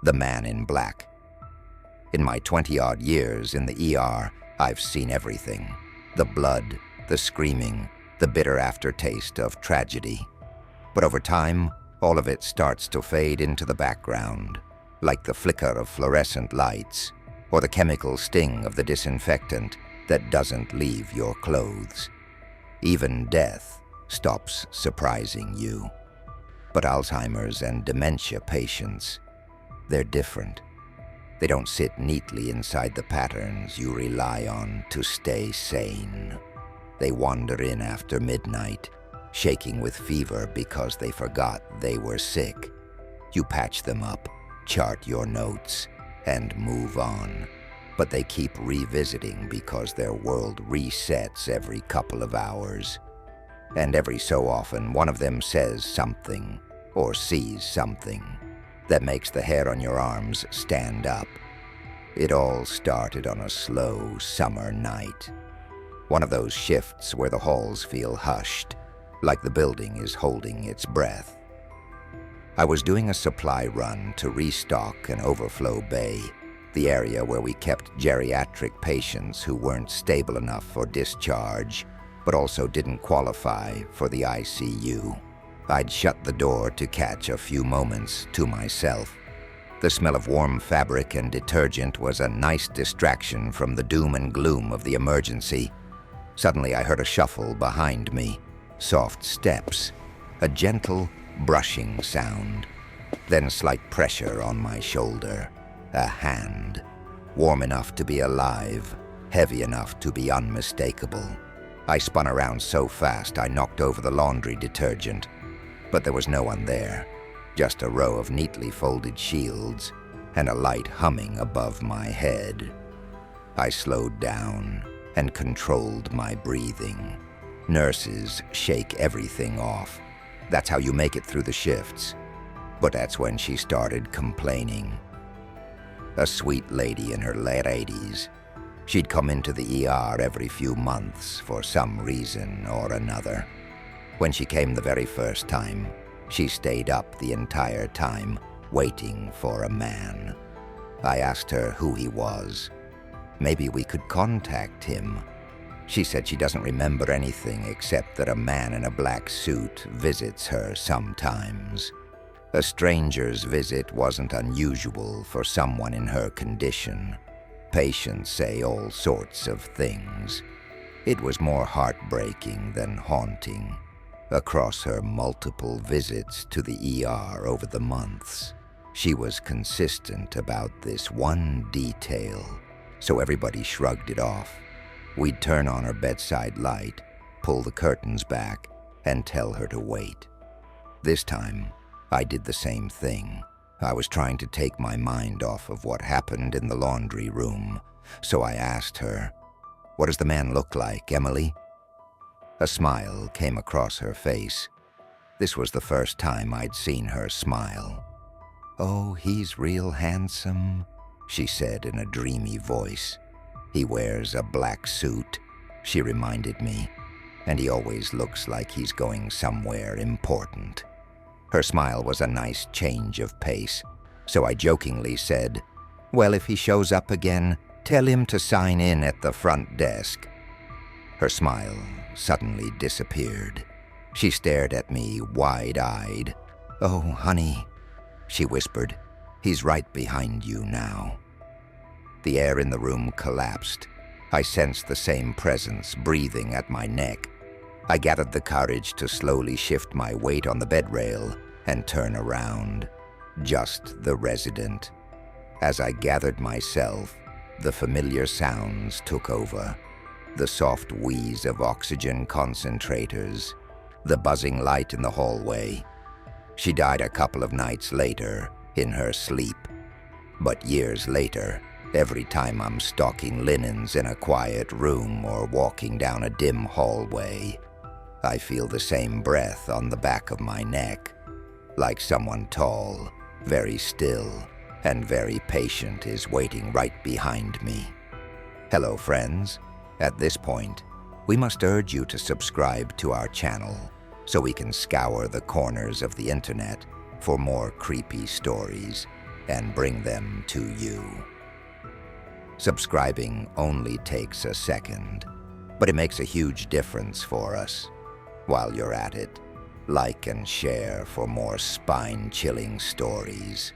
The Man in Black. In my 20-odd years in the ER, I've seen everything. The blood, the screaming, the bitter aftertaste of tragedy. But over time, all of it starts to fade into the background, like the flicker of fluorescent lights, or the chemical sting of the disinfectant that doesn't leave your clothes. Even death stops surprising you. But Alzheimer's and dementia patients, they're different. They don't sit neatly inside the patterns you rely on to stay sane. They wander in after midnight, shaking with fever because they forgot they were sick. You patch them up, chart your notes, and move on. But they keep revisiting because their world resets every couple of hours. And every so often, one of them says something or sees something that makes the hair on your arms stand up. It all started on a slow summer night. One of those shifts where the halls feel hushed, like the building is holding its breath. I was doing a supply run to restock an overflow bay, the area where we kept geriatric patients who weren't stable enough for discharge, but also didn't qualify for the ICU. I'd shut the door to catch a few moments to myself. The smell of warm fabric and detergent was a nice distraction from the doom and gloom of the emergency. Suddenly I heard a shuffle behind me, soft steps, a gentle brushing sound, then slight pressure on my shoulder, a hand, warm enough to be alive, heavy enough to be unmistakable. I spun around so fast I knocked over the laundry detergent, but there was no one there, just a row of neatly folded shields and a light humming above my head. I slowed down and controlled my breathing. Nurses shake everything off. That's how you make it through the shifts. But that's when she started complaining. A sweet lady in her late 80s. She'd come into the ER every few months for some reason or another. When she came the very first time, she stayed up the entire time, waiting for a man. I asked her who he was. Maybe we could contact him. She said she doesn't remember anything except that a man in a black suit visits her sometimes. A stranger's visit wasn't unusual for someone in her condition. Patients say all sorts of things. It was more heartbreaking than haunting. Across her multiple visits to the ER over the months, she was consistent about this one detail, so everybody shrugged it off. We'd turn on her bedside light, pull the curtains back, and tell her to wait. This time, I did the same thing. I was trying to take my mind off of what happened in the laundry room, so I asked her, "What does the man look like, Emily?" A smile came across her face. This was the first time I'd seen her smile. "Oh, he's real handsome," she said in a dreamy voice. "He wears a black suit," she reminded me, "and he always looks like he's going somewhere important." Her smile was a nice change of pace, so I jokingly said, "Well, if he shows up again, tell him to sign in at the front desk." Her smile suddenly disappeared. She stared at me wide-eyed. "Oh, honey," she whispered, "he's right behind you now." The air in the room collapsed. I sensed the same presence breathing at my neck. I gathered the courage to slowly shift my weight on the bed rail and turn around. Just the resident. As I gathered myself, the familiar sounds took over. The soft wheeze of oxygen concentrators, the buzzing light in the hallway. She died a couple of nights later, in her sleep. But years later, every time I'm stocking linens in a quiet room or walking down a dim hallway, I feel the same breath on the back of my neck, like someone tall, very still, and very patient is waiting right behind me. Hello, friends. At this point, we must urge you to subscribe to our channel so we can scour the corners of the internet for more creepy stories. and bring them to you. Subscribing only takes a second, but it makes a huge difference for us. While you're at it, like and share for more spine-chilling stories.